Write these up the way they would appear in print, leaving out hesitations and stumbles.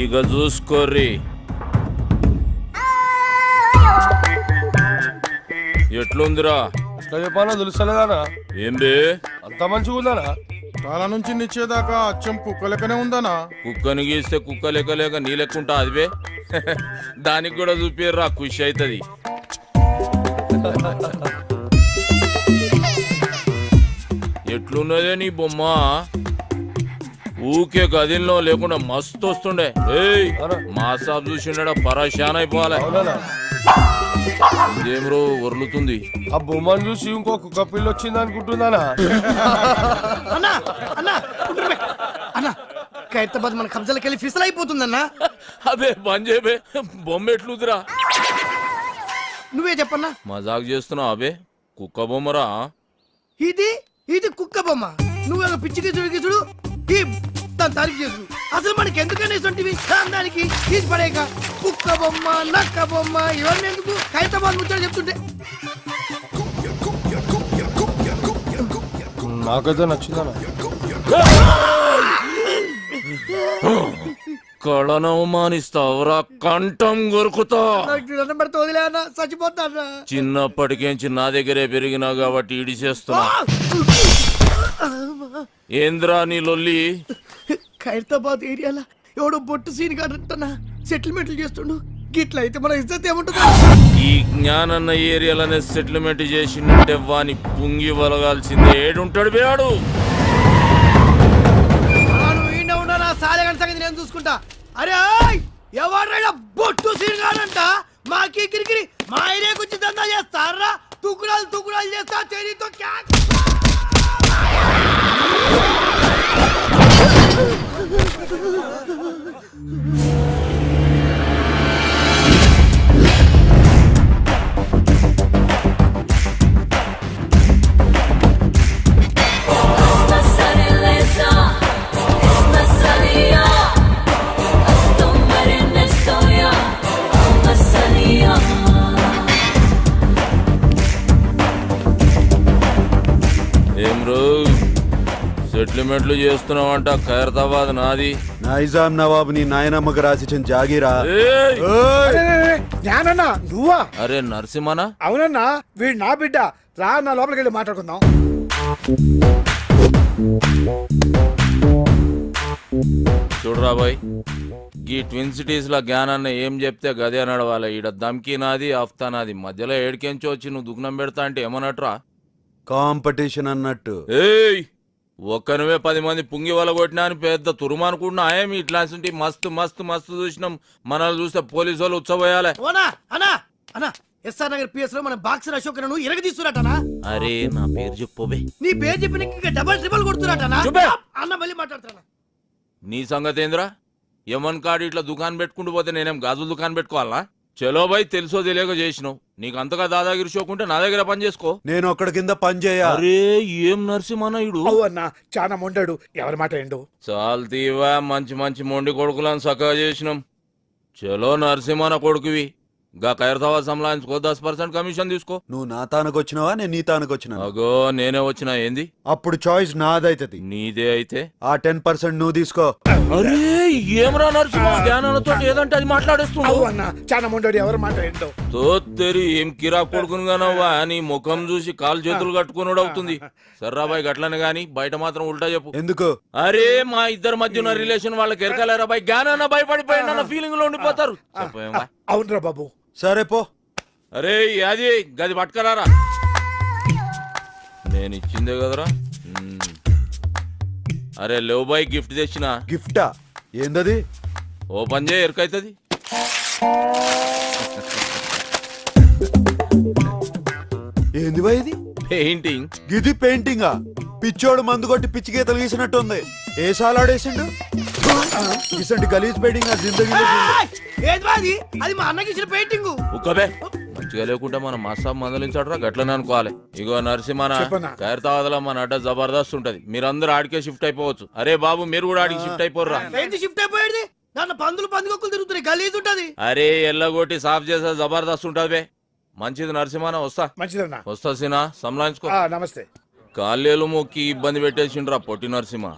ఇక చూసుకోర్రి ఎట్లుందిరా? ఎట్లా చెప్పాలో తెలుస్తలేదానా? ఏం బే అంత మంచిగా ఉందానా? తల నుంచి నిచ్చేదాకా అచ్చం కుక్క లెక్కనే ఉందానా? కుక్కను గీస్తే కుక్క లెక్క లేక నీ లెక్కుంటా అది బే. దానికి కూడా చూపిర్రా, ఖుషి అవుతుంది. ఎట్లున్నదే నీ బొమ్మ? ఊకే గదిలో లేకుండా మస్తు వస్తుండే. ఏయ్ మా సాబ్ చూసిండ పరేషాన్ అయిపోవాలి. ఇదేమ్రో ఒర్లుతుంది. ఆ బొమ్మను చూసి ఇంకో కుక్క పిల్ల వచ్చింది అనుకుంటుందానా? ఖైరతాబాద్ మన కబ్జాలకు వెళ్ళి ఫిసల్ అయిపోతుందన్నా. అబే బంద్ చేయబే, బొమ్మ ఎట్లుదిరా? నువ్వే చెప్పన్నా. మజాక్ చేస్తున్నావు అబే? కుక్క బొమ్మరా ఇది. ఇది కుక్క బొమ్మ. నువ్వు పిచ్చికి చూడు ఈ దాని తారీఫ్ చేసు. అసలు మనకి ఎందుకనే సొంటివి దానికి తీసి పడేక కుక్క బొమ్మ నక్క బొమ్మ ఇవన్నీ ఎందుకు? ఖైరతాబాద్ ముచ్చట చెప్తుంటే నాకైతే నచ్చిందనా? కళను అవమానిస్తావురా, కంఠం కొరుకుతా. దండం పెడితే వదిలే అన్న, చచ్చిపోతాను. చిన్నప్పటికేంచి నా దగ్గరే పెరిగినా కాబట్టి ఇడిచేస్తున్నా. ఏంద్రా నీ లొల్లి? ఖైరతాబాద్ ఏరియాలో ఎవడో బొట్టు సీన్ కాడంటనా సెటిల్మెంట్లు చేస్తుండు. గిట్ల అయితే మన ఇజ్జత్ ఏముంటుంది? ఈ జ్ఞానన్న ఏరియాలోనే సెటిల్మెంట్ చేసిందంటే వాని పుంగి వలగాల్సిందే. ఏడుంటాడు బేవాడు? సాలెగంట సంగతి నేను చూసుకుంటా. అరే ఎవరైనా బొట్టు సీన్ కాడంట మాకి కిరికిరి మా ఏరియాకి వచ్చి దందా చేస్తారా? తుకుడాలు చేస్తా చేరితో సెటిల్మెంట్లు చేస్తున్నావంట. ఖైరతాబాద్ నాది. నైజాం నవాబ్ నీ నాయనమ్మకు రాసిచ్చిన జాగీరా. జ్ఞానన్నా నువ్వా? అరే నరసింహనా? అవునన్నా, వీడు నా బిడ్డ. రా నా లోపలికి వెళ్ళి మాట్లాడుకుందాం. చూడరా బాయ్, ఈ ట్విన్ సిటీస్ లో జ్ఞానాన్ని ఏం చెప్తే గదే నడవాలి. ఈడ దమ్కి నాది, ఆఫ్తా నాది. మధ్యలో ఏడికెంచి వచ్చి నువ్వు దుగ్నం పెడతా అంటే ఏమన్నట్రా? కాంపిటీషన్ అన్నట్టు. ఏయ్ ఒక్కనువే 10 మంది పుంగి వల కొట్టినా అని పెద్ద తురుమనుకుంటున్నా. ఏమి ఇట్లాంటి మస్తు మస్తు మస్తు చూసినాం. మనల్ని చూస్తే పోలీసు వాళ్ళు ఉచ్చబోయాలి. ఎస్ఆర్ నగర్ పిఎస్ లో మన బాక్సర్ అశోక్ ను ఇరగ తీస్తున్నట్టనా? అరే నా పేరు చెప్పోబే. నీ పేరు చెప్పిన ఇంకా డబల్ ట్రిబల్ కొడుతున్నట్టనా? అన్న మళ్ళీ మాట్లాడుతున్నా. నీ సంగతి ఏంద్రా? యమన్ కాడు ఇట్లా దుకాణం పెట్టుకుంటూ పోతే నేనేం గాజులు దుకాణం పెట్టుకోవాలా? చలో బాయ్, తెలుసో తెలియక చేసినావు. నీకు అంతగా దాదాగిరి షోకుంటే నా దగ్గర పని చేసుకో. నేను ఒక్కడి కింద పని చేయ. అరే ఏం నరసింహనాయుడు అన్నా, చాలా మొండాడు. ఎవరి మాట ఏండు? చాలు తీవా, మంచి మంచి మొండి కొడుకులను చక్కగా చేసినాం. చలో నరసింహన కొడుకువి. గా ఖైరతాబాద్ సంలాయించుకో, 10% కమిషన్ తీసుకో. నువ్వు నా తానకు వచ్చినావా, నేను నీ తానకు వచ్చినా? అగో నేనే వచ్చినా. ఏంది? అప్పుడు చాయిస్ నాదైతది. నీదే అయితే ఆ 10% నువ్వు తీసుకో. అరే ఏమరా నరసింహ, జ్ఞానాలతో ఏదంటే అది మాట్లాడేస్తున్నావు. అన్నా, చాలా మొండాడు. ఎవరి మాట ఏంటో? తోత్తెరి ఏం కిరా కొడుకునుగానవ్వా. నీ ముఖం చూసి కాలు చేతులు కట్టుకున్నాడు అవుతుంది. సర్రాబాయ్ గట్లనే గాని బయట మాత్రం ఉల్టా చెప్పు. ఎందుకు? అరే మా ఇద్దరి మధ్య ఉన్న రిలేషన్ వాళ్ళకి ఎరకలేరా బాయ్? జ్ఞానాన్న భయపడిపోయిన ఫీలింగ్ లో ఉండిపోతారు. అవునరా బాబు. సరే పో. అరే అది గది పట్టుకరారా. నేను ఇచ్చిందే కదరా. అరే లేవు బాయ్, గిఫ్ట్ తెచ్చిన. గిఫ్టా? ఏందది? ఓపెన్ చేయ, ఎరకైతుంది. ఏంది బాయ్ ఇది? పెయింటింగ్. గిది పెయింటింగా? పిచ్చోడు మందు కొట్టి పిచ్చి గీతలు గీసినట్టు ఉంది. ఏ సాలాడేసిండు? ఇసంటి గలీజ్ పెయింటింగ్ నా జిందగీలో అది మా అన్నకి ఇచ్చిన పెయింటింగ్. ఉక్కబే, మంచిగా లేకుంటే మన మసాబ్ మందలించాడరా, గట్లనే అనుకోవాలి. ఇగో నరసింహన, ఖైరతాబాద్లో మన అడ్డ జబర్దస్త్ ఉంటది. మీరందరూ ఆడికే షిఫ్ట్ అయిపోవచ్చు. అరే బాబు మీరు కూడా ఆడికి షిఫ్ట్ అయిపోర్రా. షిఫ్ట్ అయిపోయేది దాంట్లో పందులు పందుకొక్కులు తిరుగుతున్నాయి, గలీజ్ ఉంటది. అరే ఎల్లగొట్టి సాఫ్ చేసే జబర్దస్త్ ఉంటది బే. మంచిది నరసింహన వస్తా మంచిదన్నా. వస్తా సీనా సంలాయించుకో. నమస్తే. కాళ్ళేలు మొక్కి ఇబ్బంది పెట్టేసిండ్రా పొట్టి నరసింహ.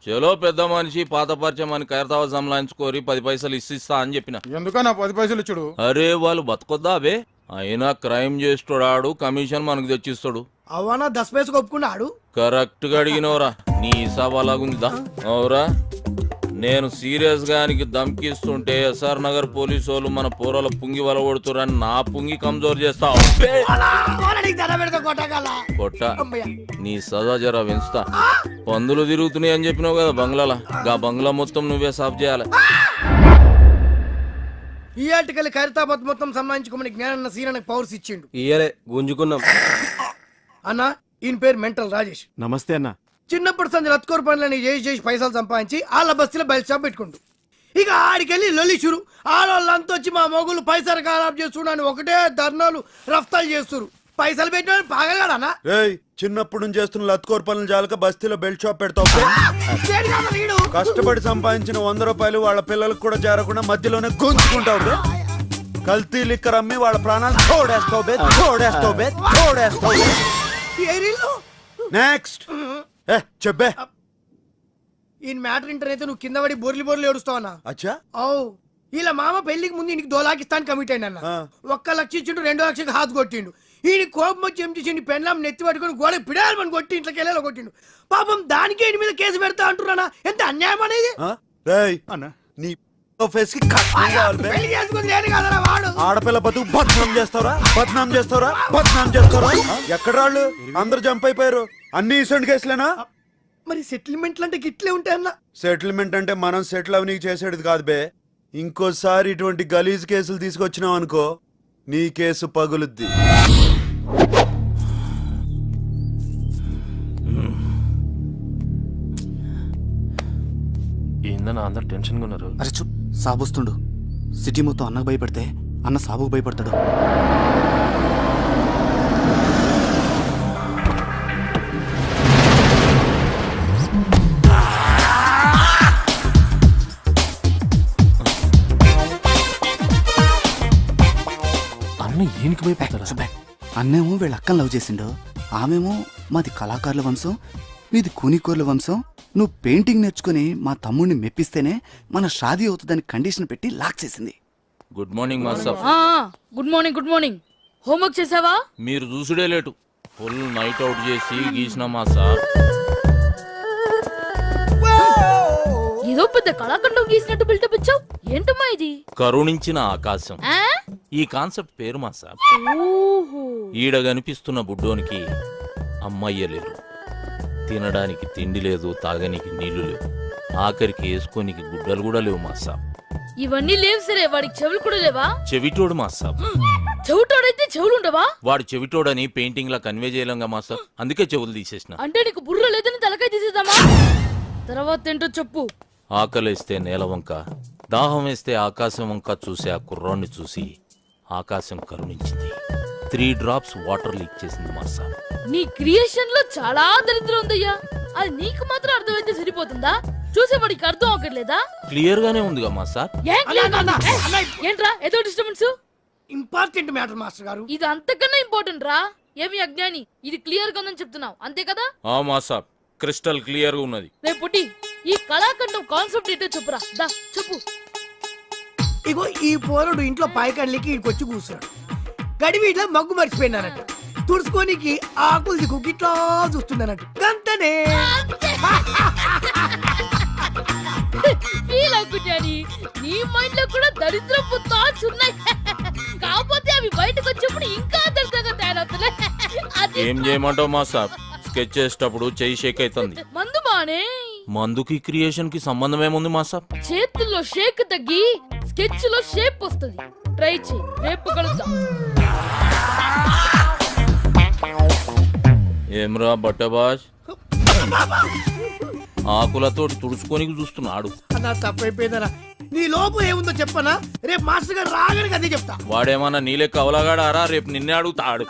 చలో పెద్ద మనిషి పాత పరిచయం అని ఖైరతాబాద్ సంలాయించుకోరి 10 పైసలు ఇస్తా అని చెప్పిన. ఎందుకన్నా 10 పైసలు ఇచ్చుడు? అరే వాళ్ళు బతకొద్దా అవే, అయినా క్రైమ్ చేస్తాడు కమిషన్ మనకు తెచ్చిస్తాడు. అవనా 10 పైసలు ఒప్పుకున్నాడు. కరెక్ట్ గా అడిగినవరా, నీ హిసాబ్ అలాగుందా? అవురా, నేను సీరియస్ గా దమ్కిస్తుంటే ఎస్ఆర్ నగర్ పోలీసు వాళ్ళు మన పోరాల పుంగి వలగొడుతురని నా పుంగి కమ్జోర్ చేస్తావు. కొట్ట నీ సదా జరా పెంచుతా. పందులు తిరుగుతున్నాయి అని చెప్పినావు కదా బంగ్లాలా, గా బంగ్లా మొత్తం నువ్వే సాఫ్ చేయాలి. ఈ ఆర్టికల్ ఖైరతాబాద్ మొత్తం సంబంధించుకోమని జ్ఞానన్న సీనకు పవర్స్ ఇచ్చిండు. ఇయ్యలే గుంజుకున్నాం. అన్న ఈయన పేరు మెంటల్ రాజేష్. నమస్తే అన్న. చిన్నప్పటి సంది లత్కోర్ పనులని చేసి పైసలు సంపాదించి వాళ్ళ బస్తీలో బయట షాప్ పెట్టుకుంటు. ఇక ఆడికెళ్ళి లొల్లి చురు. ఆడోళ్ళంతా వచ్చి మా మొగులు పైసలు ఖరాబ్ చేస్తున్నాను ఒకటే ధర్నాలు రఫ్తాలు చేస్తున్నారు. పైసలు పెట్టిన పాగలగాడనా? ఏయ్, చిన్నప్పుడు నుంచి చేస్తున్న లత్కోర్ పనులు జాలక బస్తీలో బెల్ట్ షాప్ పెడతావు. కష్టపడి సంపాదించిన 100 రూపాయలు వాళ్ళ పిల్లలకు కూడా చేరకుండా మధ్యలోనే గుంజుకుంటావు. కల్తీ లిక్కర్ అమ్మి వాళ్ళ ప్రాణాలు తోడేస్తావు. నెక్స్ట్ చెప్పే. ఈ మ్యాటర్ ఇంటర్ అయితే నువ్వు కింద పడి బోర్లు ఏడుస్తావన్నా? అచ్చా, అవు ఇలా మామ పెళ్లికి ముందు ఇంటికి 2 లాకిస్తాను కమిట్ అయిన అన్న. 1 లక్ష ఇచ్చిండు, 2 లక్షకి హాత్ కొట్టిండు. ఈయన కోపం వచ్చి ఏం చేసిండు, పెన్లాం నెత్తి పట్టుకుని గోడ పిడాలని కొట్టి ఇంట్లోకి వెళ్ళేలా కొట్టిండు. పాపం దానికే ఈయన మీద కేసు పెడతా అంటున్నానా? ఎంత అన్యాయం అనేది. నీ ఫేస్ కి కట్నం కావాలి బే. పెళ్లి చేసుకుని నేను కదరా వాడు. ఆడపిల్ల బతుకు బద్నాం చేస్తారా? ఎక్కడ వాళ్ళు అందరు జంప్ అయిపోయారు. అన్ని ఇసొంటి కేసులేనా? మరి సెటిల్మెంట్లు అంటే గిట్లే ఉంటాయన్నా? సెటిల్మెంట్ అంటే మనం సెటిల్ అవనీకి చేసేది కాదు బే. ఇంకోసారి ఇటువంటి గలీజ్ కేసులు తీసుకొచ్చినావు అనుకో, నీ కేసు పగులుద్ది. ఏందన్నా అందరు టెన్షన్ గా ఉన్నారు? అరే చూ, సాబొస్తుండు. సిటీ మొత్తం అన్నకు భయపడితే అన్న సాబుకు భయపడతాడు. అన్న ఈయనకి భయపడతారా? అన్నేమో వీళ్ళ అక్కని లవ్ చేసిండు, ఆమెమో మాది కళాకారుల వంశం, మీది కూనికోర్ల వంశం. నువ్వు పెయింటింగ్ నేర్చుకుని మా తమ్ముడిని మెప్పిస్తేనే మన షాదీ అవుతుందని కండిషన్ పెట్టి లాక్ చేసింది. Good morning master. Good morning. Good morning. Homework చేసావా? మీరు చూసుడే లేటు, ఫుల్ నైట్ అవుట్ చేసి గీసిన మాస్టర్. ఏదో పెద్ద కళాఖండం గీసినట్టు బిల్డప్ ఇచ్చావు. ఏంటమ్మా ఇది? కరుణించిన ఆకాశం, ఆ? ఈ కాన్సెప్ట్ పేరు మాస్టర్. ఓహో. ఈడ కనిపిస్తున్న బుడ్డోనికి అమ్మయ్య లేరు, తినడానికి తిండి లేదు, తాగనికి నీళ్లు లేవు, ఆఖరికి వేసుకోనికి గుడ్డలు కూడా లేవు మాస్టర్. ఇవన్నీ లేవు సరే, వాడికి చెవులు కూడా లేవా? చెవిటోడు మాస్టర్. చెవిటోడైతే చెవులు ఉండవా? వాడు చెవిటోడని పెయింటింగ్ లా కన్వే చేయలేంగా మాస్టర్, అందుకే చెవులు తీసేసిన. అంటే నీకు బుర్ర లేదని తలకాయ తీసేద్దామా? తర్వాత ఏంటో చెప్పు. ఆకలేస్తే నేల వంక, దాహం వేస్తే ఆకాశం వంక చూసి ఆ కుర్రాన్ని చూసి ఆకాశం కరుణించింది. 3 డ్రాప్స్ వాటర్ లీక్ చేసింది మాస్టర్. నీ క్రియేషన్ లో చాలా దరిద్రం ఉందయ్యా. అది నీకు మాత్రం అర్థమైతే సరిపోతుందా? చూసేవాడికి అర్థం అవ్వట్లేదా? క్లియర్ గానే ఉందిగా మాస్టర్. ఏంట్రా ఏదో డిస్టర్బెన్స్? ఇంపార్టెంట్ మ్యాటర్ మాస్టర్ గారు. ఇది అంతకన్నా ఇంపార్టెంట్ రా. ఏమి అజ్ఞాని, ఇది క్లియర్ గా ఉందని చెప్తున్నావు అంతే కదా? ఆ మాస్టర్, క్రిస్టల్ క్లియర్ గా ఉన్నది. రేపు పుట్టి ఈ కళాఖండం కాన్సెప్ట్ ఏంటో చెప్పురా. దా చెప్పు. ఇగో ఈ పోరుడు ఇంట్లో పాయకాళ్ళకి ఇక్కడికి కూర్చున్నాడు. గడివీట్లో మగ్గు మర్చిపోయినానంట. తుడుచుకోనికి ఆకులు దిక్కు గిట్లా చూస్తుందన్నట్టు. గంతనే ఫీల్ అవుకుంటాని. నీ మైండ్ లో కూడా దరిద్రపు థాట్స్ ఉన్నాయి. కాకపోతే అవి బయటకు వచ్చినప్పుడు ఇంకా దరిద్రంగా తయారవుతున్నాయి. ఏం చేయమంటావు మాస్టర్? స్కెచ్ చేసేటప్పుడు చెయ్యి షేక్ అవుతుంది. మందు బానే. మందుకి క్రియేషన్ కి సంబంధం ఏముంది మాస్టర్? చేతుల్లో షేక్ తగ్గి స్కెచ్ లో షేప్ వస్తుంది. ట్రై చేయి, రేపు కలుద్దాం. ఏమ్రా బట్టబాజ్, ఆకులతోటి తుడుచుకొని చూస్తున్నాడు. అన్నా తప్పైపోయిందనా. నీ లోపు ఏముందో చెప్పనా? రేపు మాస్టర్ గారు రాగానే అదే చెప్తా. వాడేమన్నా నీలే కవలగాడారా? రేపు నిన్నే అడుగుతాడు.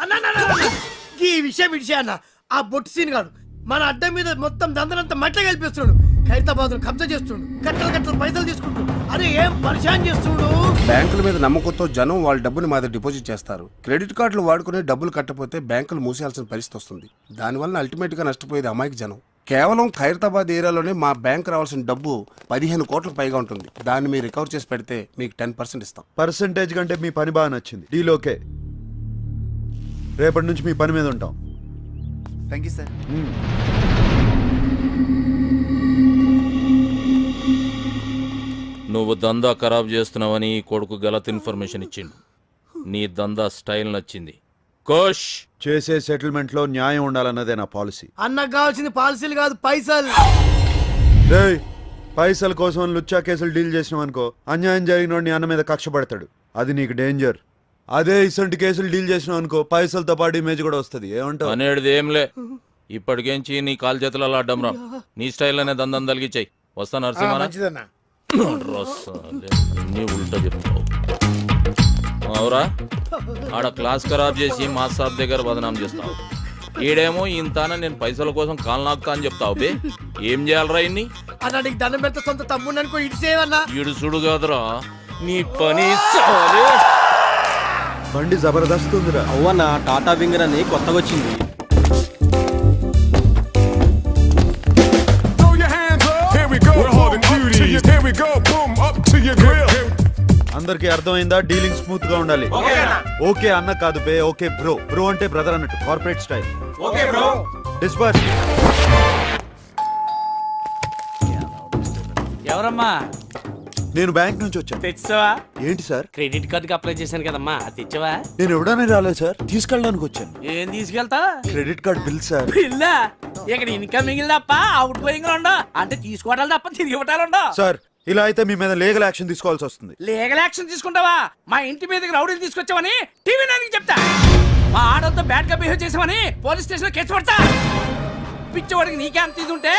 ఈ విషయం అన్న, ఆ బొట్టు సీన్ గాడు మన అడ్డం మీద మొత్తం దందనంతా మట్ల కలిపిస్తున్నాడు. ఖైరతాబాద్ కబ్జా చేస్తుండు, కట్టలు కట్టలు పైసలు తీసుకుంటూ, అరే ఏం పరిశాన్ చేస్తుండు. బ్యాంకుల మీద నమ్మకంతో జనం వాళ్ళ డబ్బుని మా దగ్గర డిపాజిట్ చేస్తారు. క్రెడిట్ కార్డులు వాడుకునే డబ్బులు కట్టకపోతే బ్యాంకులు మూసేయాల్సిన పరిస్థితి వస్తుంది. దానివల్ల అల్టిమేట్ గా నష్టపోయేది అమాయక జనం. కేవలం ఖైరతాబాద్ ఏరియాలోనే మా బ్యాంక్ రావాల్సిన డబ్బు 15 కోట్లకు పైగా ఉంటుంది. దాన్ని మీరు రికవర్ చేసి పెడితే మీకు 10% ఇస్తాం. పర్సంటేజ్ కంటే మీ పని బాగా నచ్చింది. Deal okay. రేపటి నుంచి మీ పని మీద ఉంటాం. Thank you sir. నువ్వు దందా ఖరాబ్ చేస్తున్నావని ఈ కొడుకు గలత్ ఇన్ఫర్మేషన్ ఇచ్చిండు. నీ దందా స్టైల్ నచ్చింది. కోష్ చేసే సెటిల్మెంట్ లో న్యాయం ఉండాలన్నదే నా పాలసీ. అన్నకు కావాల్సింది పాలసీలు కాదు, పైసలు. రేయ్, పైసల కోసం లుచ్చా కేసులు డీల్ చేసినావు అనుకో, అన్యాయం జరిగిన నీ అన్న మీద కక్ష పడతాడు. అది నీకు డేంజర్. అదే ఇసంటి కేసులు డీల్ చేసినావు అనుకో, పైసలతో పాటు ఇమేజ్ కూడా వస్తుంది. ఏమంటావు? అనేది ఏంలే, ఇప్పటికేంచి నీ కాలు చేతులు అలా అడ్డం రా. నీ స్టైల్లోనే దందం తలిగిచ్చాయి. వస్తా నరసింహ. మంచిదన్నా. అన్నీ ఉల్టా చెప్తావు. అవురా, ఆడ క్లాస్ ఖరాబ్ చేసి మా సాబ్ దగ్గర బదనాం చేస్తావు. ఈడేమో ఇంతాన నేను పైసల కోసం కాలు నాకుతా అని చెప్తావు. బే ఏం చేయాలరా ఇన్ని? అన్న నీకు దండం పెడితే సొంత తమ్ముడు అనుకో, ఇటు చేయవన్నా. ఇడుసుడు కాదురా నీ పని. సాలే. బండి జబర్దస్త్ ఉందిరా. అవ్వన్న టాటా వింగర్ అని కొత్తగా వచ్చింది. అందరికి అర్థమైందా? డీలింగ్ స్మూత్ గా ఉండాలి. ఓకే అన్న కాదు బే, ఓకే బ్రో. బ్రో అంటే బ్రదర్ అన్నట్టు, కార్పొరేట్ స్టైల్. డిస్పర్స్. ఎవరమ్మా? నేను బ్యాంక్ నుంచి వచ్చాను. తెచ్చావా? ఏంటి సార్? క్రెడిట్ కార్డ్ కి అప్లై చేశాను కదమ్మా, అది తెచ్చావా? నేను ఎవడనే రాలేదు సార్, తీసుకెళ్ళడానికి వచ్చాను. ఏం తీసుకెళ్తా? Credit card bill sir. బిల్లా? ఇక్కడ ఇన్కమింగ్ తప్ప అవుట్ గోయింగ్ ఉండవు, అంటే తీసుకోవడాలు తప్ప తిరిగి ఇవ్వటాలు ఉండవు. సార్ ఇలా అయితే మీ మీద లీగల్ యాక్షన్ తీసుకోవాల్సి వస్తుంది. లీగల్ యాక్షన్ తీసుకుంటావా? మా ఇంటి మీదకి రౌడీలు తీసుకొచ్చావని టీవీ నైన్కి చెప్తా. మా ఆడలతో బ్యాడ్ గా బిహేవ్ చేసామని పోలీస్ స్టేషన్ లో కేసు పడతా. పిచ్చివాడికి నీకే అంత ఇది ఉంటే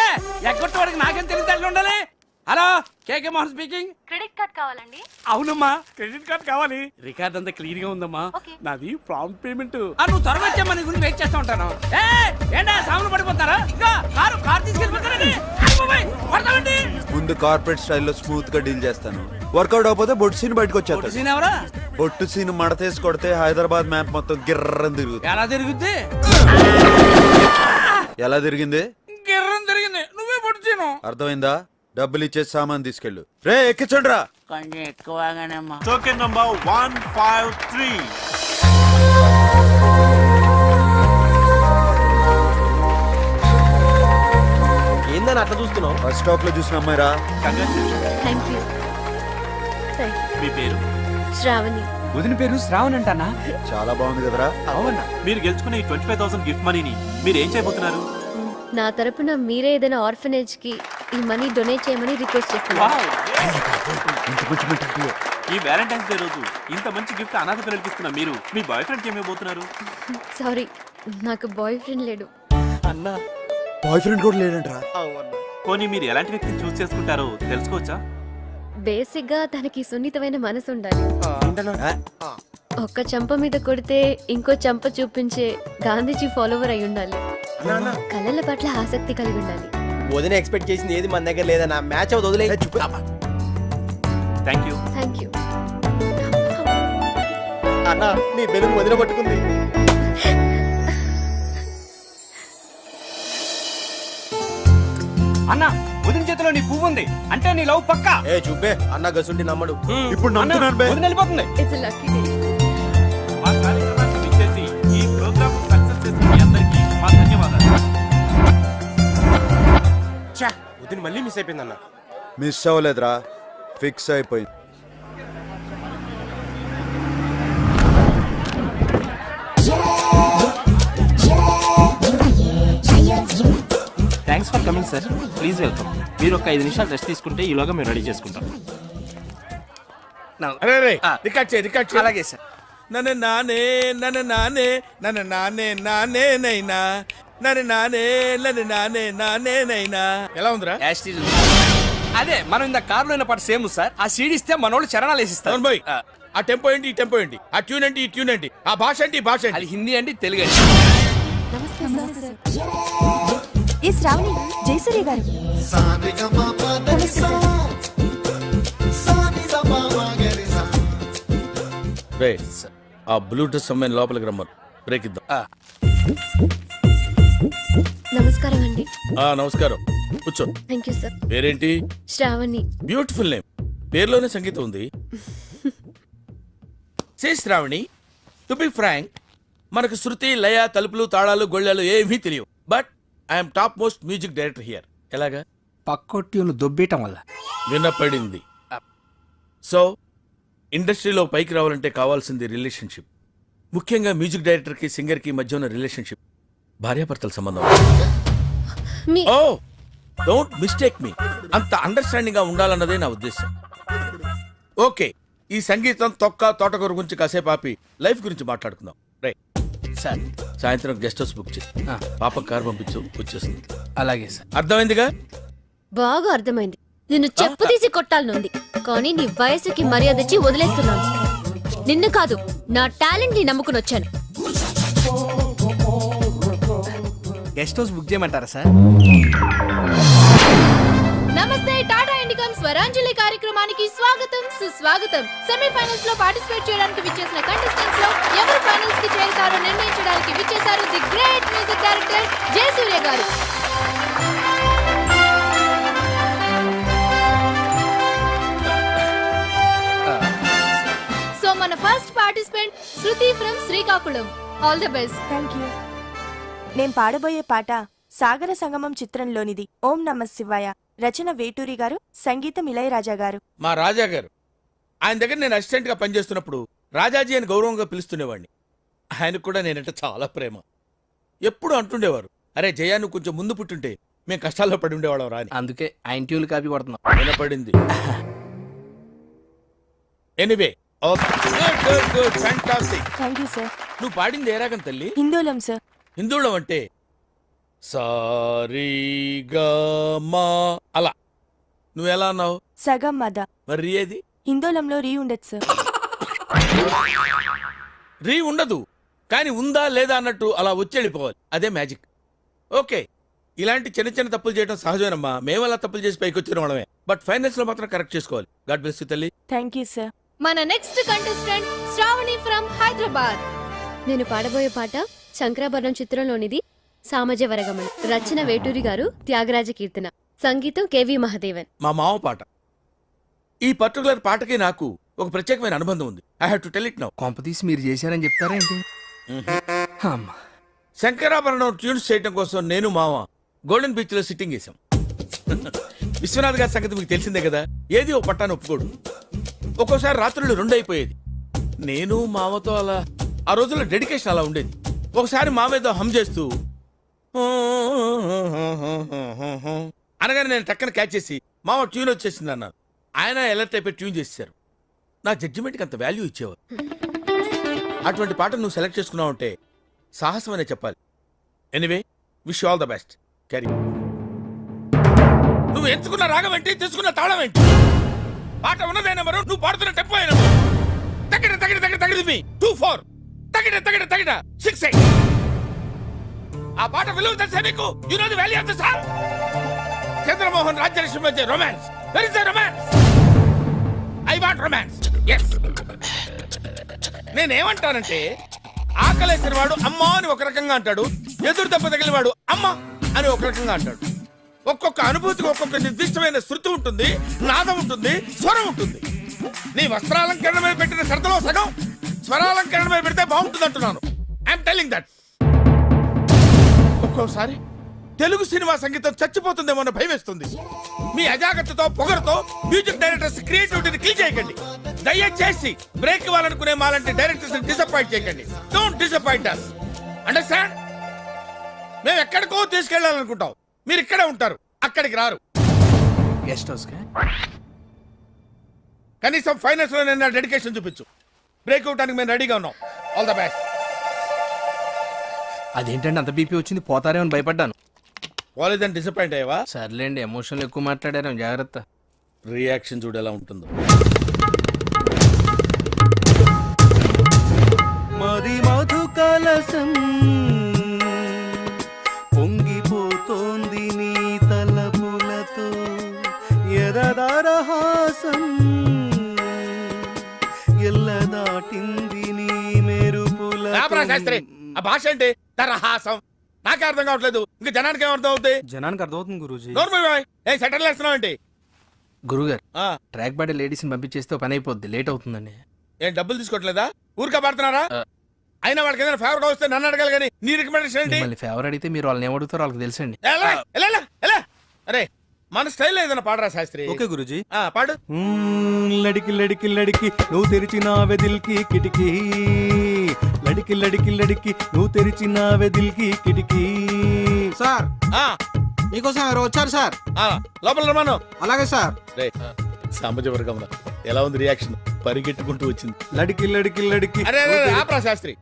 ఎగ్గొట్టేవాడికి నాకేం తెలియదు ఉండాలి. హలో, కేకే మోహన్ స్పీకింగ్. క్రెడిట్ కార్డ్ కావాలండి. అవునమ్మా, క్రెడిట్ కార్డ్ కావాలి. రికార్డ్ అంతా క్లియర్ గా ఉందమ్మా. నాది ప్రాంప్ట్ పేమెంట్. నువ్వు త్వరగా వచ్చామా, నీ గురించి వెయిట్ చేస్తూ ఉంటాను. ఏంటా సాములు పడిపోతారా? ఇంకా కారు తీసుకెళ్ళిపోతారండి. ముందు కార్పొరేట్ స్టైల్లో స్మూత్ గా డీల్ చేస్తాను. వర్కౌట్ అవకపోతే బొట్టు సీన్ బయటకు వచ్చేస్తాడు. సీన్ ఎవరా? బొట్టు సీన్ మడతేసి కొడితే హైదరాబాద్ మ్యాప్ మొత్తం గిర్రని తిరుగుతుంది. ఎలా తిరుగుద్ది? ఎలా తిరిగింది? గిర్రని తిరిగింది. నువ్వే పొడిచాను. అర్థమైందా? డబ్బులు ఇచ్చేసి సామాన్ తీసుకెళ్ళు. రే ఎక్కించండి రా. కొంచెం ఎక్కువగానేమ్మా. Token number 153. ఏందని అట్లా చూస్తున్నావు? బస్ స్టాప్ లో చూసిన అమ్మాయిరా. Thank you. మీ పేరు? శ్రావణి. వదిన పేరు శ్రావణ్ అంటానా? చాలా బాగుంది కదరా. అవునా? మీరు గెలుచుకున్న ఈ 25,000 గిఫ్ట్ మనీని మీరు ఏం చేయబోతున్నారు? నా తరపున మీరే ఏదైనా ఆర్ఫనేజ్ కి ఈ మనీ డొనేట్ చేయమని రిక్వెస్ట్ చేస్తున్నాను. ఈ వ్యాలంటైన్స్ డే రోజు ఇంత మంచి గిఫ్ట్ అనాథ పిల్లలకి ఇస్తున్న మీరు మీ బాయ్ ఫ్రెండ్ కి ఏమైపోతున్నారు? సారీ, నాకు బాయ్ ఫ్రెండ్ లేడు. అన్నా బాయ్ ఫ్రెండ్ కూడా లేడంట్రా. పోనీ మీరు ఎలాంటి వ్యక్తిని చూస్ చేసుకుంటారో తెలుసుకోవచ్చా? బేసిక్ గా తనకి సున్నితమైన మనసు ఉండాలి. ఒక్క చంప మీద కొడితే ఇంకో చంప చూపించే గాంధీజీ ఫాలోవర్ అయి ఉండాలి. కళల పట్ల ఆసక్తి కలిగి ఉండాలి. వదిన ఎక్స్పెక్ట్ చేసింది ఏది మన దగ్గర లేదన్నా. మ్యాచ్ అవుతుంది, వదిలే. Thank you. Thank you. అన్నా నీ బెలూన్ వదిన పట్టుకుంది. అన్నా, వదిన చేతిలో నీ పువ్వు ఉంది అంటే నీ లవ్ పక్కా. ఏ చూపే, అన్న గసుండి నమ్మడు. ఇప్పుడు నమ్ముతున్నాను బే. వదిన వెళ్ళిపోతుంది. It's lucky day. మా కార్యక్రమాన్ని విచ్చేసి ఈ ప్రోగ్రామ్ సక్సెస్ చేసిన మీ అందరికీ మా ధన్యవాదాలు. వదిన మళ్ళీ మిస్ అయిపోయింది అన్న. మిస్ అవ్వలేదురా, ఫిక్స్ అయిపోయింది. Thanks for coming sir. Please welcome. మీరు ఒక 5 నిమిషాలు రెస్ట్ తీసుకుంటే ఈలోగా మేము రెడీ చేసుకుంటాం. రికార్డ్ చేయి. అలాగే సార్. నన్ను నానే నన్ను నానే నన్ను నానే నానే నైనా నన్ను నానే నన్ను నానే నానే నైనా. ఎలా ఉందిరా? అదే మనం ఇంత కార్లో అయిన పాట సేమ్ సార్. ఆ సీడీ ఇస్తే మనోళ్ళు చరణాలు వేసిస్తారు. బాయ్, ఆ టెంపో ఏంటి, ఈ టెంపో ఏంటి, ఆ ట్యూన్ ఏంటి, ఈ ట్యూన్ ఏంటి, ఆ భాష ఏంటి, ఈ భాష ఏంటి? అది హిందీ అండి, తెలుగు అండి. నమస్తే సార్. ఏ శ్రావణి, జయసూర్య గారు. రే ఆ బ్లూటూత్ అమ్మాయిని లోపలికి రమ్మను, బ్రేక్ ఇద్దాం. నమస్కారం అండి. నమస్కారం, కూర్చో. Thank you sir. పేరేంటి? శ్రావణి. బ్యూటిఫుల్ నేమ్, పేరులోనే సంగీతం ఉంది. సే శ్రావణి, టు బి ఫ్రాంక్, మనకు శృతి, లయ, తలుపులు, తాళాలు, గొళ్ళాలు ఏమీ తెలియవు. But I'm top most music director here. ఎలాగా? పక్కొట్టిను దొబ్బేయటం వల్ల. వినపడింది. సో ఇండస్ట్రీలో పైకి రావాలంటే కావాల్సింది రిలేషన్షిప్. ముఖ్యంగా మ్యూజిక్ డైరెక్టర్కి సింగర్కి మధ్య ఉన్న రిలేషన్షిప్ భార్యాభర్తల సంబంధం. మీ ఓ డోంట్ మిస్టేక్ మీ, అంత అండర్స్టాండింగ్ గా ఉండాలన్నదే నా ఉద్దేశం. ఓకే, ఈ సంగీతం, తొక్క, తోటకూర గురించి కాసేపు ఆపి లైఫ్ గురించి మాట్లాడుకుందాం. రైట్ సార్, సాయంత్రం గెస్ట్ హౌస్ బుక్ చేయి. పాప కార్ పంపించు, వచ్చేస్తుంది. అలాగే సార్. అర్థమైందిగా? బాగా అర్థమైంది. నిన్ను చెప్పు తీసి కొట్టాలనుంది, కానీ నీ వయసుకి మర్యాద ఇచ్చి వదిలేస్తున్నాను. నిన్ను కాదు, నా టాలెంట్ ని నమ్ముకుని వచ్చాను. గెస్ట్ హౌస్ బుక్ చేయమంటారా సార్? నమస్తే, టాటా ఇండికామ్ స్వరాంజలి కార్యక్రమానికి స్వాగతం, సుస్వాగతం. సెమీఫైనల్స్ లో పార్టిసిపేట్ చేయడానికి విచ్చేసిన కంటెస్టెంట్స్ లో ఎవరు ఫైనల్స్ కి చేరుతారో నిర్ణయించడానికి విచ్చేశారు the great music director Jayasurya గారు. సో మన first participant Shruti from Srikakulam. All the best. Thank you. నేను పాడబోయే పాట సాగర సంగమం చిత్రంలోనిది. ఓం నమః శివాయ. రచన వేటూరి గారు, సంగీతం ఇళయరాజా గారు. మా రాజా గారు, ఆయన దగ్గర నేను అసిస్టెంట్ గా పనిచేస్తున్నప్పుడు రాజాజీ అని గౌరవంగా పిలుస్తునేవాడిని. ఆయనకు కూడా నేనంటే చాలా ప్రేమ. ఎప్పుడు అంటుండేవారు, అరే జయా, నువ్వు కొంచెం ముందు పుట్టుంటే మేము కష్టాల్లో పడి ఉండేవాళ్ళం రాని. అందుకే ఆయన ట్యూన్లు కాపీ కొడుతున్నాం. వినపడింది. Anyway, good good, fantastic. Thank you sir. నువ్వు పాడింది ఏ రాగం తల్లి? హిందోళం సార్. హిందోళం అంటే సారీగమా అలా. నువ్వు ఎలా అన్నావు? సగం మద. మరి ఏది? హిందోళంలో రీ ఉండదు సార్. రీ ఉండదు, కానీ ఉందా లేదా అన్నట్టు అలా వచ్చి వెళ్ళిపోవాలి. అదే మ్యాజిక్. ఓకే, ఇలాంటి చిన్న చిన్న తప్పులు చేయడం సహజమేనమ్మా. మేము అలా తప్పులు చేసి పైకి వచ్చిన వాళ్ళమే. బట్ ఫైనల్స్ లో మాత్రం కరెక్ట్ చేసుకోవాలి. గాడ్ బ్లెస్ యు తల్లి. Thank you sir. మన next contestant Shravani from Hyderabad. నేను పాడబోయే పాట శంకరాభరణం చిత్రంలోనిది. సామజవరగమన. రచన వేటూరి గారు, త్యాగరాజ కీర్తన. సంగీతం కేవి మహదేవన్. మా మామ పాట. ఈ పర్టికులర్ పాటకి నాకు ఒక ప్రత్యేకమైన అనుబంధం ఉంది. I have to tell it now. కొంపతీసి మీరు చేశారని చెప్తారేంటి? శంకరాభరణం ట్యూన్స్ చేయడం కోసం నేను మామ గోల్డెన్ బీచ్ లో సిట్టింగ్ చేశాం. విశ్వనాథ్ గారి సంగతి మీకు తెలిసిందే కదా. ఏది ఓ పట్టాను ఒప్పుకోడు. ఒక్కోసారి రాత్రులు 2 అయిపోయేది. నేను మామతో అలా ఆ రోజుల్లో డెడికేషన్ అలా ఉండేది. ఒకసారి మామ ఏదో హమ్ చేస్తూ అనగానే నేను టక్కన క్యాచ్ చేసి మామ ట్యూన్ వచ్చేసింది అన్నాను. ఆయన ఎలర్ట్ అయిపోయి ట్యూన్ చేశారు. నా జడ్జిమెంట్కి అంత వాల్యూ ఇచ్చేవారు. అటువంటి పాట నువ్వు సెలెక్ట్ చేసుకున్నావు అంటే సాహసం అనే చెప్పాలి. Anyway, wish all the best. Carry. నువ్వు ఎంచుకున్న రాగం ఏంటి, తీసుకున్న తాళం ఏంటి? పాట ఉన్నదే నెంబరు, నువ్వు పాడుతున్న టెంపో అయినా తగిడ తగిడ తగిడ తగిడి మీ 2-4 తగిడ తగిడ తగిడ 6-8. ఆ పాట విలువ తెలుసా నీకు? You know the value of the song. Chandramohan Rajyalakshmi మధ్య romance. Where is the romance? I want romance. yes. నేనేమంటానంటే, ఆకలేసిన వాడు అమ్మా అని ఒక రకంగా అంటాడు, ఎదురు దెబ్బ తగిలిన వాడు అమ్మ అని ఒక రకంగా అంటాడు. ఒక్కొక్క అనుభూతికి ఒక్కొక్క నిర్దిష్టమైన శృతి ఉంటుంది, నాదం ఉంటుంది, స్వరం ఉంటుంది. నీ వస్త్రాలంకరణ మీద పెట్టిన శ్రద్ధలో సగం స్వరాలంకరణ మీద పెడితే బాగుంటుంది అంటున్నాను. I'm telling that. ఒక్కోసారి తెలుగు సినిమా సంగీతం చచ్చిపోతుందేమో అన్న భయం వేస్తుంది. మీ అజాగ్రత్తతో, పొగరుతో మ్యూజిక్ డైరెక్టర్స్ క్రియేటివిటీని కిల్ చేయకండి. దయచేసి బ్రేక్ ఇవ్వాలనుకునే మాలాంటి డైరెక్టర్స్ డిసప్పాయింట్ చేయకండి. Don't disappoint us. అండర్స్టాండ్? మేము ఎక్కడికో తీసుకెళ్లాలనుకుంటాం, మీరు ఇక్కడే ఉంటారు, అక్కడికి రారు. గెస్ట్ హౌస్ కనీసం ఫైనల్స్ లో నేను డెడికేషన్ చూపించు. బ్రేక్ ఇవ్వడానికి మేము రెడీగా ఉన్నాం. All the best. అదేంటండి అంత బీపీ వచ్చింది? పోతారేమని భయపడ్డాను. కాలేజ్ అని డిసప్పాయింట్ అయ్యావా? సర్లేండి, ఎమోషన్లు ఎక్కువ మాట్లాడారు, జాగ్రత్త. రియాక్షన్ చూడు ఎలా ఉంటుందో. మరి మధు కలసం పొంగిపోతోంది ఆపరా శాస్త్రి, ఆ భాష ఏంటి? తరహాసం. నాకే అర్థం కావట్లేదు, ఇంకా జనానికి ఏం అర్థం అవుతాయి? జనానికి అర్థమవుతుంది గురూజీ. ఏ సెటిల్ వేస్తున్నావు ఏంటి? గురుగారు ఆ, ట్రాక్ బాడీ లేడీస్ ని పంపించేస్తే పని అయిపోద్ది, లేట్ అవుతుందండి. ఏం డబ్బులు తీసుకోవట్లేదా? ఊరికే పడుతున్నారా? అయినా వాళ్ళకి ఏదైనా ఫేవర్ గా వస్తే నన్ను అడగాలి కానీ నీ రికమెండేషన్ ఏంటి? మళ్ళీ ఫేవర్ అడిగితే మీరు వాళ్ళని ఏమడుగుతారో వాళ్ళకి తెలుసండి. ఎలా, ఎలా, ఎలా, ఎలా? అరే మన స్టైల్ ఏదైనా పాడరా శాస్త్రి. ఓకే గురూజీ. పాడు. లడికి లడికి లడికి నువ్వు తెరిచిన వెదిల్కి కిటికీ, లడికి లడికి లడికి నువ్వు తెరిచిన వెదిల్కి కిటికీ. సార్ ఆ, మీకోసం ఎవరు వచ్చారు సార్? ఆ, లోపల రమాను. అలాగే సార్. రే సామాజిక వర్గంలో ఎలా ఉంది రియాక్షన్? పరిగెట్టుకుంటూ వచ్చింది. లడికి లడికి లడికి అరే అరే ఆపరా శాస్త్రి,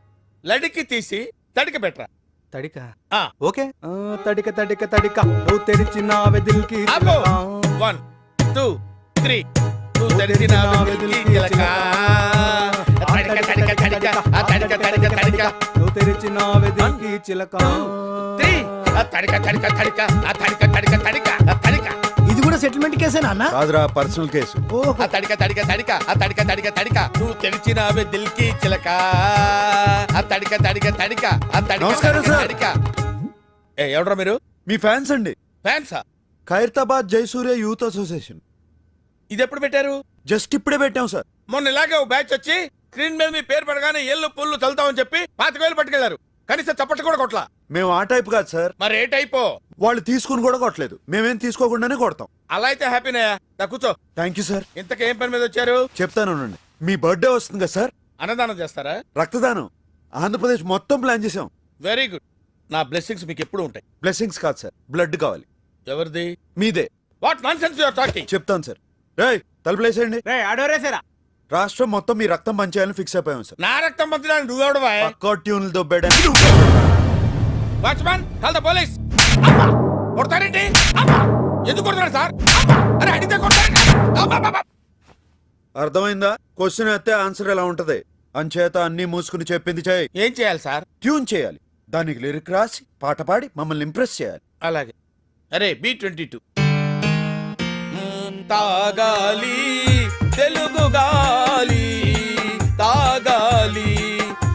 లడికి తీసి తడికి పెట్టరా. తడిక. ఆ. ఓకే. తడిక తడిక తడిక నువ్వు తెరిచిన వెదిల్కి ఆపు. 1 2 3 నువ్వు తెరిచిన వెదిల్కి చిలక. తడిక తడిక తడిక, ఆ తడిక తడిక తడిక. నువ్వు తెరిచిన వెదిల్కి చిలక. 3 ఆ తడిక తడిక తడిక, ఆ తడిక తడిక తడిక, ఆ తడిక. ఇది కూడా సెటిల్మెంట్ కేసేనా అన్న? కాదురా, పర్సనల్ కేసు. ఆ తడిక తడిక తడిక, ఆ తడిక తడిక తడిక. నువ్వు తెరిచిన వెదిల్కి చిలక. ఆ తడిక తడిక తడిక, ఆ తడిక నమస్కారం తడిక సార్. తడిక. ఏ ఎవడ్రా మీరు? మీ ఫ్యాన్స్ అండి. ఫ్యాన్సా? Khairatabad Jaisurya youth association. ఇది ఎప్పుడు పెట్టారు? జస్ట్ ఇప్పుడే పెట్టాం సార్. మొన్న ఇలాగే ఓ బ్యాచ్ వచ్చి స్క్రీన్ మీద మీ పేరు పడగానే ఏళ్ళు పుల్లు చల్లుతామని చెప్పి 25,000 పట్టుకెళ్లారు. కనీసం చప్పట్లు కూడా కొట్లా. మేము ఆ టైప్ కాదు సార్. మరి ఏ టైపో? వాళ్ళు తీసుకుని కూడా కొట్టలేదు, మేమేం తీసుకోకుండానే కొడతాం. అలా అయితే హ్యాపీనయ్యా. దా కూర్చో. Thank you sir. ఇంతకేం పని మీద వచ్చారు? చెప్తాను, మీ బర్త్డే వస్తుంది కదా సార్. అన్నదానం చేస్తారా? రక్తదానం ఆంధ్రప్రదేశ్ మొత్తం ప్లాన్ చేసాం. Very good. నా బ్లెస్సింగ్స్ మీకు ఎప్పుడు ఉంటాయి. బ్లెస్సింగ్స్ కాదు సార్, బ్లడ్ కావాలి. ఎవరిది? మీదే. What nonsense you are talking? చెప్తాను సార్. రేయ్ తలుపులేసేయండి. ఆడోరేసారా? రాష్ట్రం మొత్తం మీ రక్తం పంచేయాలని ఫిక్స్ అయిపోయాం సార్. నా రక్తం పంచడానికి నువ్వెవడవా? పక్కా ట్యూన్లు దొబ్బాడని. Watchman call the police. కొడతారేంటి? ఎందుకు కొడతారు సార్? అరే అడిగితే కొడతారు. అర్థమైందా? క్వశ్చన్ అయితే ఆన్సర్ ఎలా ఉంటది. అంచేత అన్ని మూసుకుని చెప్పింది చేయి. ఏం చేయాలి సార్? ట్యూన్ చేయాలి, దానికి లిరిక్ రాసి పాట పాడి మమ్మల్ని ఇంప్రెస్ చేయాలి. అలాగే. అరే B22 తాగాలి తెలుగు గాలి, తాగాలి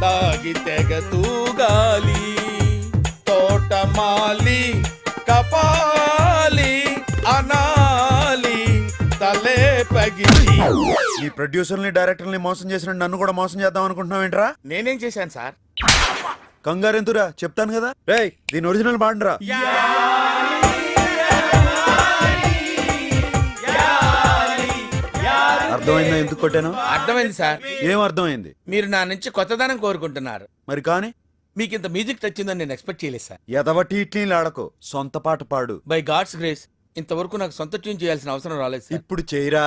తాగి తెగ తూగాలి, తోటమాలి కపాలి అనాలి తలే పగిలి. ఈ ప్రొడ్యూసర్ని డైరెక్టర్ని మోసం చేసిన నన్ను కూడా మోసం చేద్దాం అనుకుంటున్నావు ఏంట్రా? నేనేం చేశాను సార్? కంగారెంతురా, చెప్తాను కదా. రేయ్ దీని ఒరిజినల్ పాడరా. అర్థమైందా ఎందుకు కొట్టాను? అర్థమైంది సార్. ఏం అర్థమైంది? మీరు నా నుంచి కొత్తదనం కోరుకుంటున్నారు. మరి కానీ మీకు ఇంత మ్యూజిక్ తెచ్చిందని నేను ఎక్స్పెక్ట్ చేయలేదు సార్. ఎదవటి ఇట్లీలు ఆడకు, సొంత పాట పాడు. బై గాడ్స్ గ్రేస్ ఇంతవరకు నాకు సొంత ట్యూన్ చేయాల్సిన అవసరం రాలేదు సార్. ఇప్పుడు చేయరా.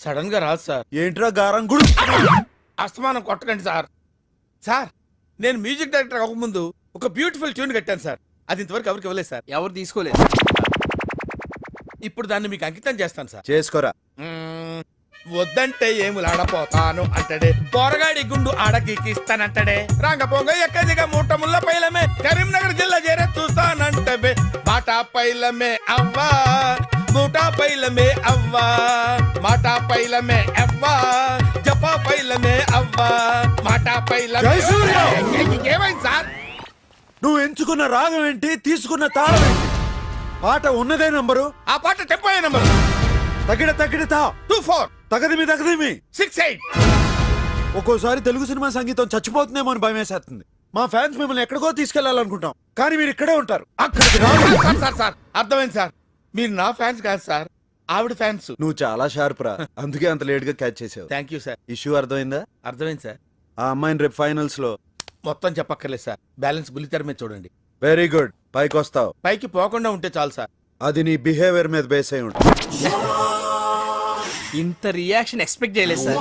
సడన్ గా రాదు సార్. ఏంట్రా గారం గుడు? అస్తమానం కొట్టకండి సార్. సార్ నేను మ్యూజిక్ డైరెక్టర్ అవ్వకముందు ఒక బ్యూటిఫుల్ ట్యూన్ కట్టాను సార్. అది ఇంతవరకు ఎవరికి ఇవ్వలేదు సార్. ఎవరు తీసుకోలేదు. ఇప్పుడు దాన్ని మీకు అంకితం చేస్తాను సార్. చేసుకోరా. వద్దంటే ఏములాడపోతాను అంటడే, పోరగాడి గుండు ఆడకిస్తానంటడే, రాంగపోంగ ఎక్కదిగా మూట ముళ్ళ పైలమే, కరీంనగర్ జిల్లా చేరే చూస్తానంటవే, బాటా పైలమే అవ్వా మూటా పైలమే అవ్వా, మాటా పైలమే అవ్వా జపా పైలమే అవ్వా, మాటా పైలమే. ఏమైంది సార్? నువ్వు ఎంచుకున్న రాగం ఏంటి, తీసుకున్న తాళం ఏంటి? పాట ఉన్నదే నంబరు, ఆ పాట టెంపో నంబరు. తగిడ తగిడతా 24 తగదిమి తగదిమి 68. ఒక్కోసారి తెలుగు సినిమా సంగీతం చచ్చిపోతుందేమో అని భయం వేసేస్తుంది. మా ఫ్యాన్స్ మిమ్మల్ని ఎక్కడికో తీసుకెళ్లాలనుకుంటాం, కానీ మీరు ఇక్కడే ఉంటారు. అక్కడికి రాదు. సార్ సార్ సార్ అర్థమైంది సార్. మీరు నా ఫ్యాన్స్ కాదు సార్, ఆవిడ ఫ్యాన్స్. నువ్వు చాలా షార్ప్ రా, అందుకే అంత లేట్ గా క్యాచ్ చేసావు. Thank you sir. ఇష్యూ అర్థమైందా? అర్థమైంది సార్. ఆ అమ్మాయిని రేపు ఫైనల్స్ లో మొత్తం చెప్పక్కర్లేదు సార్, బ్యాలెన్స్ బుల్లితెర మీద చూడండి. వెరీ గుడ్, పైకి వస్తావు. పైకి పోకుండా ఉంటే చాలు సార్. అది నీ బిహేవియర్ మీద బేస్ అయి ఉంటుంది. ఇంత రియాక్షన్ ఎక్స్పెక్ట్ చేయలేదు sir.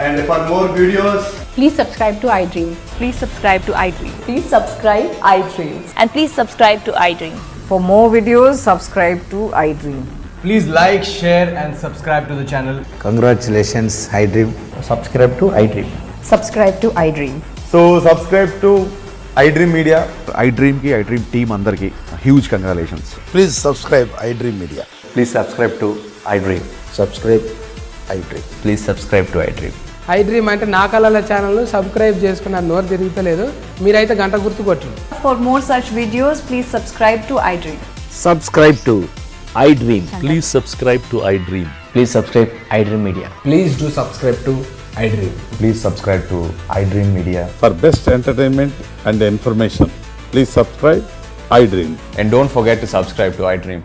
And for more videos, Please subscribe to iDream. Please subscribe to iDream. Please subscribe iDream. And please subscribe to iDream. For more videos, subscribe to iDream. Please like, share and subscribe to the channel. Congratulations iDream. Subscribe to iDream. Subscribe to iDream. So subscribe to iDream media. iDream కి iDream team అందరికి huge congratulations. Please subscribe iDream media. Please subscribe to iDream. Subscribe iDream. Please subscribe to iDream. I dream అంటే నా కళల channel subscribe చేసుకున్న నోరు తిరుగుతలేదు. మీరైతే గంట గుర్తు కొట్టండి. For more such videos, please subscribe to iDream. Subscribe to iDream. Please subscribe to iDream. Please subscribe iDream media. Please do subscribe to I dream. Please subscribe to iDream media. For best entertainment and information, please subscribe iDream. And don't forget to subscribe to iDream.